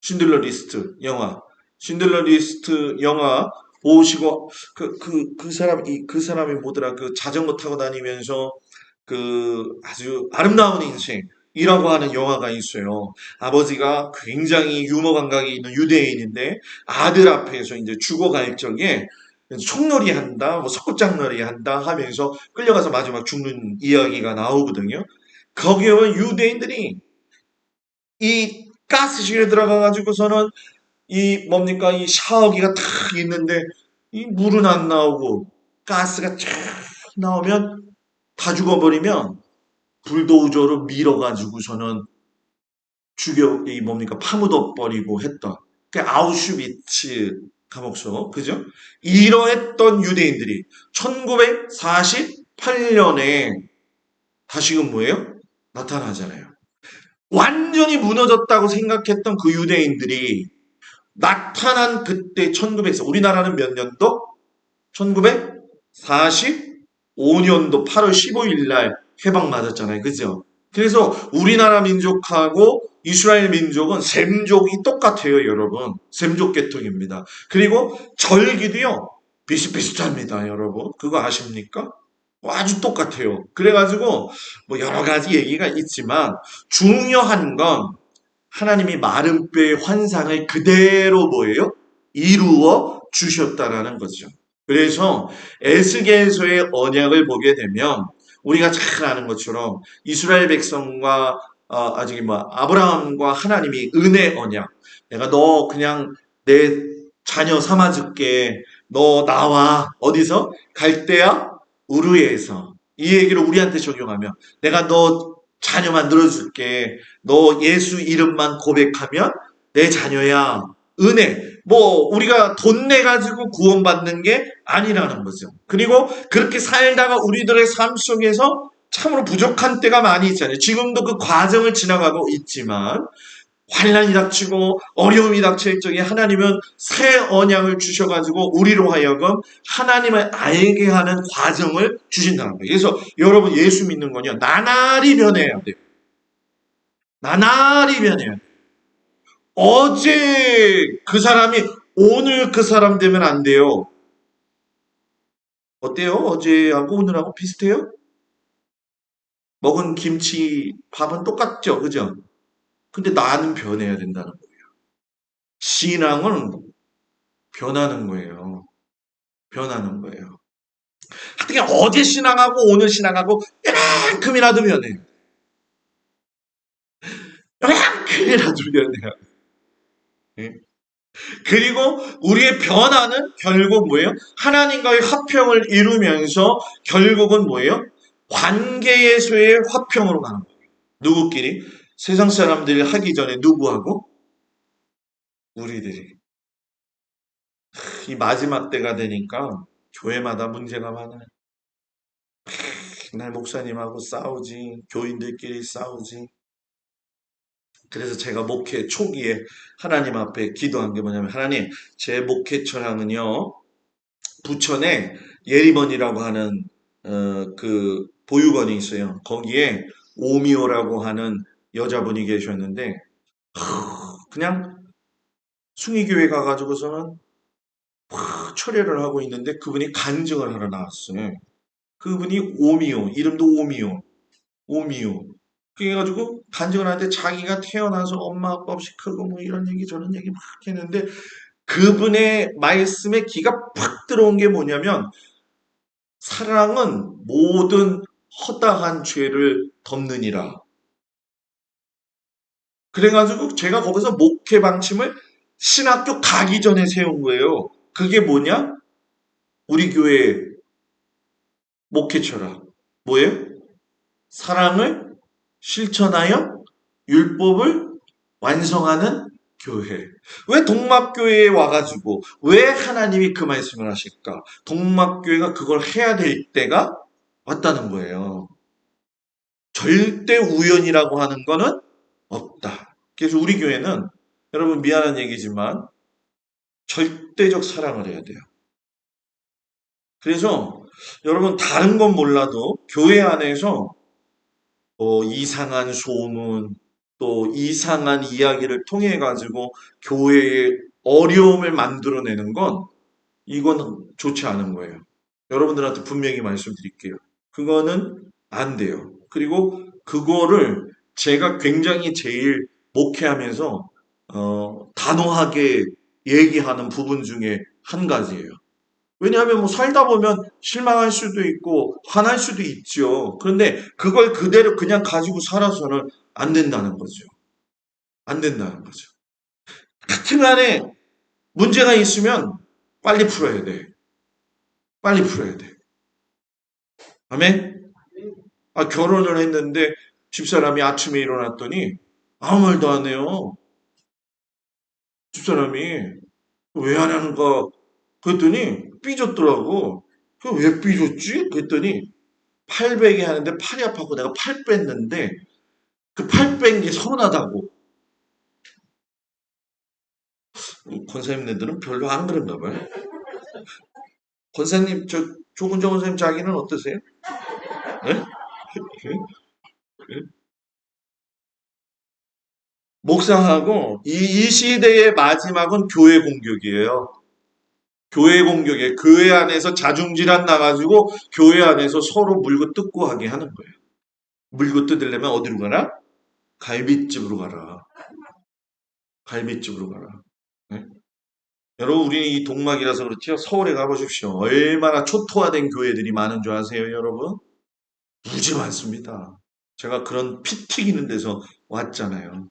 쉰들러 리스트 영화. 쉰들러 리스트 영화 보시고 그 사람이 뭐더라? 그 자전거 타고 다니면서 그 아주 아름다운 인생이라고 하는 영화가 있어요. 아버지가 굉장히 유머 감각이 있는 유대인인데 아들 앞에서 이제 죽어갈 적에 총놀이 한다, 뭐 석고장놀이 한다 하면서 끌려가서 마지막 죽는 이야기가 나오거든요. 거기에 보면 유대인들이 이 가스실에 들어가 가지고서는 이 뭡니까 이 샤워기가 탁 있는데 이 물은 안 나오고 가스가 쫙 나오면 다 죽어버리면 불도저로 밀어가지고서는 죽여 이 뭡니까 파묻어 버리고 했던 그 아우슈비츠 감옥소 그죠? 이러했던 유대인들이 1948년에 다시금 뭐예요? 나타나잖아요. 완전히 무너졌다고 생각했던 그 유대인들이 나타난 그때 1900, 우리나라는 몇 년도? 1945년도 8월 15일 날 해방 맞았잖아요. 그죠? 그래서 우리나라 민족하고 이스라엘 민족은 셈족이 똑같아요, 여러분. 셈족 계통입니다. 그리고 절기도요, 비슷비슷합니다, 여러분. 그거 아십니까? 아주 똑같아요. 그래가지고, 뭐 여러 가지 얘기가 있지만, 중요한 건 하나님이 마른 뼈의 환상을 그대로 뭐예요? 이루어 주셨다라는 거죠. 그래서 에스겔서의 언약을 보게 되면 우리가 잘 아는 것처럼 이스라엘 백성과 아직 뭐 아브라함과 하나님이 은혜 언약. 내가 너 그냥 내 자녀 삼아줄게. 너 나와 어디서 갈대아 우르에서 이 얘기를 우리한테 적용하면 내가 너 자녀 만들어줄게. 너 예수 이름만 고백하면 내 자녀야. 은혜. 뭐 우리가 돈 내가지고 구원받는 게 아니라는 거죠. 그리고 그렇게 살다가 우리들의 삶 속에서 참으로 부족한 때가 많이 있잖아요. 지금도 그 과정을 지나가고 있지만 환난이 닥치고 어려움이 닥칠 적에 하나님은 새 언약을 주셔가지고 우리로 하여금 하나님을 알게 하는 과정을 주신다는 거예요. 그래서 여러분 예수 믿는 건요. 나날이 변해야 돼요. 나날이 변해야 돼요. 어제 그 사람이 오늘 그 사람 되면 안 돼요. 어때요? 어제하고 오늘하고 비슷해요? 먹은 김치 밥은 똑같죠? 그죠? 근데 나는 변해야 된다는 거예요. 신앙은 변하는 거예요. 변하는 거예요. 하여튼 어제 신앙하고 오늘 신앙하고 요만큼이라도 변해요. 요만큼이라도 변해요. 예? 그리고 우리의 변화는 결국 뭐예요? 하나님과의 화평을 이루면서 결국은 뭐예요? 관계에서의 화평으로 가는 거예요. 누구끼리? 세상 사람들이 하기 전에 누구하고? 우리들이. 이 마지막 때가 되니까 교회마다 문제가 많아요. 날 목사님하고 싸우지, 교인들끼리 싸우지. 그래서 제가 목회 초기에 하나님 앞에 기도한 게 뭐냐면 하나님 제 목회 처랑은요 부천에 예리번이라고 하는 그 보육원이 있어요. 거기에 오미오라고 하는 여자분이 계셨는데 그냥 숭의교회 가가지고서는 철회를 하고 있는데 그분이 간증을 하러 나왔어요. 그분이 오미오, 이름도 오미오, 오미오. 그래가지고 간증을 하는데 자기가 태어나서 엄마 아빠 없이 크고 뭐 이런 얘기 저런 얘기 막 했는데 그분의 말씀에 기가 팍 들어온 게 뭐냐면 사랑은 모든 허다한 죄를 덮느니라. 그래가지고 제가 거기서 목회 방침을 신학교 가기 전에 세운 거예요. 그게 뭐냐? 우리 교회 목회 철학. 뭐예요? 사랑을 실천하여 율법을 완성하는 교회. 왜 동막교회에 와가지고 왜 하나님이 그 말씀을 하실까? 동막교회가 그걸 해야 될 때가 왔다는 거예요. 절대 우연이라고 하는 거는 없다. 그래서 우리 교회는 여러분 미안한 얘기지만 절대적 사랑을 해야 돼요. 그래서 여러분 다른 건 몰라도 교회 안에서 이상한 소문 또 이상한 이야기를 통해 가지고 교회에 어려움을 만들어내는 건 이건 좋지 않은 거예요. 여러분들한테 분명히 말씀드릴게요. 그거는 안 돼요. 그리고 그거를 제가 굉장히 제일 목회하면서 단호하게 얘기하는 부분 중에 한 가지예요. 왜냐하면 뭐 살다 보면 실망할 수도 있고 화날 수도 있죠. 그런데 그걸 그대로 그냥 가지고 살아서는 안 된다는 거죠. 안 된다는 거죠. 같은 간에 문제가 있으면 빨리 풀어야 돼. 빨리 풀어야 돼. 아멘? 결혼을 했는데 집사람이 아침에 일어났더니 아무 말도 안 해요. 집사람이 왜 안 하는가 그랬더니 삐졌더라고. 왜 삐졌지? 그랬더니 팔 베기 하는데 팔이 아파서 내가 팔 뺐는데 그 팔 뺀 게 서운하다고. 권사님네들은 별로 안 그런가 봐요. 권사님, 조근정 권사님 자기는 어떠세요? 네? 목상하고 이 시대의 마지막은 교회 공격이에요. 교회 공격에 교회 안에서 자중질환 나가지고 교회 안에서 서로 물고 뜯고 하게 하는 거예요. 물고 뜯으려면 어디로 가라? 갈빗집으로 가라. 갈빗집으로 가라. 네? 여러분 우리 이 동막이라서 그렇죠. 서울에 가보십시오. 얼마나 초토화된 교회들이 많은 줄 아세요, 여러분? 무지 많습니다. 제가 그런 피 튀기는 데서 왔잖아요.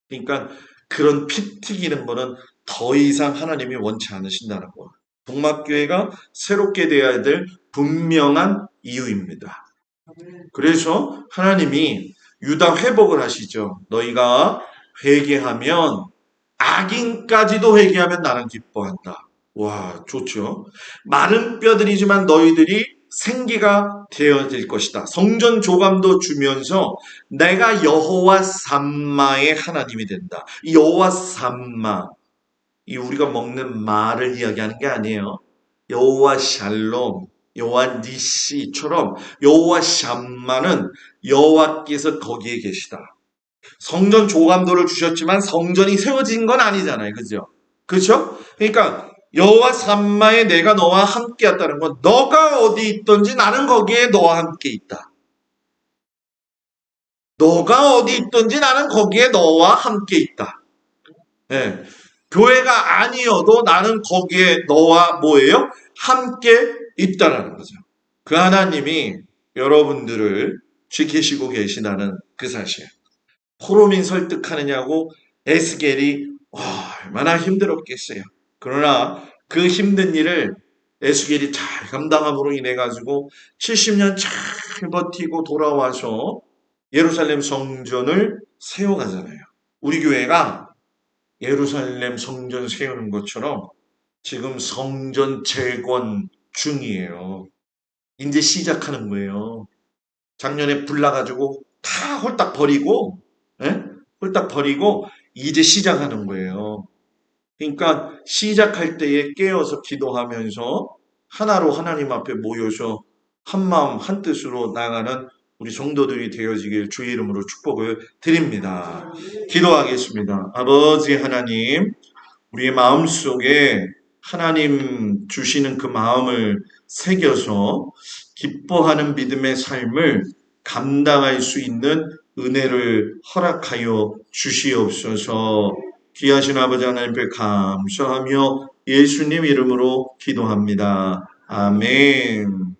그러니까 그런 피 튀기는 거는 더 이상 하나님이 원치 않으신다는 거. 동막교회가 새롭게 되어야 될 분명한 이유입니다. 그래서 하나님이 유다 회복을 하시죠. 너희가 회개하면 악인까지도 회개하면 나는 기뻐한다. 와, 좋죠. 마른 뼈들이지만 너희들이 생기가 되어질 것이다. 성전 조감도 주면서 내가 여호와 삼마의 하나님이 된다. 여호와 삼마. 이 우리가 먹는 말을 이야기하는 게 아니에요. 여호와 샬롬, 여호와 니시처럼 여호와 샴마는 여호와께서 거기에 계시다. 성전 조감도를 주셨지만 성전이 세워진 건 아니잖아요. 그죠? 그렇죠? 그러니까 여호와 삼마에 내가 너와 함께 했다는 건 너가 어디 있든지 나는 거기에 너와 함께 있다. 너가 어디 있든지 나는 거기에 너와 함께 있다. 네. 교회가 아니어도 나는 거기에 너와 뭐예요? 함께 있다라는 거죠. 그 하나님이 여러분들을 지키시고 계시다는 그 사실. 포로민 설득하느냐고 에스겔이 얼마나 힘들었겠어요. 그러나 그 힘든 일을 에스겔이 잘 감당함으로 인해 가지고 70년 잘 버티고 돌아와서 예루살렘 성전을 세워가잖아요. 우리 교회가 예루살렘 성전 세우는 것처럼 지금 성전 재건 중이에요. 이제 시작하는 거예요. 작년에 불 나가지고 다 홀딱 버리고, 예? 홀딱 버리고 이제 시작하는 거예요. 그러니까 시작할 때에 깨어서 기도하면서 하나로 하나님 앞에 모여서 한 마음 한 뜻으로 나가는 우리 성도들이 되어지길 주의 이름으로 축복을 드립니다. 기도하겠습니다. 아버지 하나님, 우리의 마음속에 하나님 주시는 그 마음을 새겨서 기뻐하는 믿음의 삶을 감당할 수 있는 은혜를 허락하여 주시옵소서. 귀하신 아버지 하나님께 감사하며 예수님 이름으로 기도합니다. 아멘.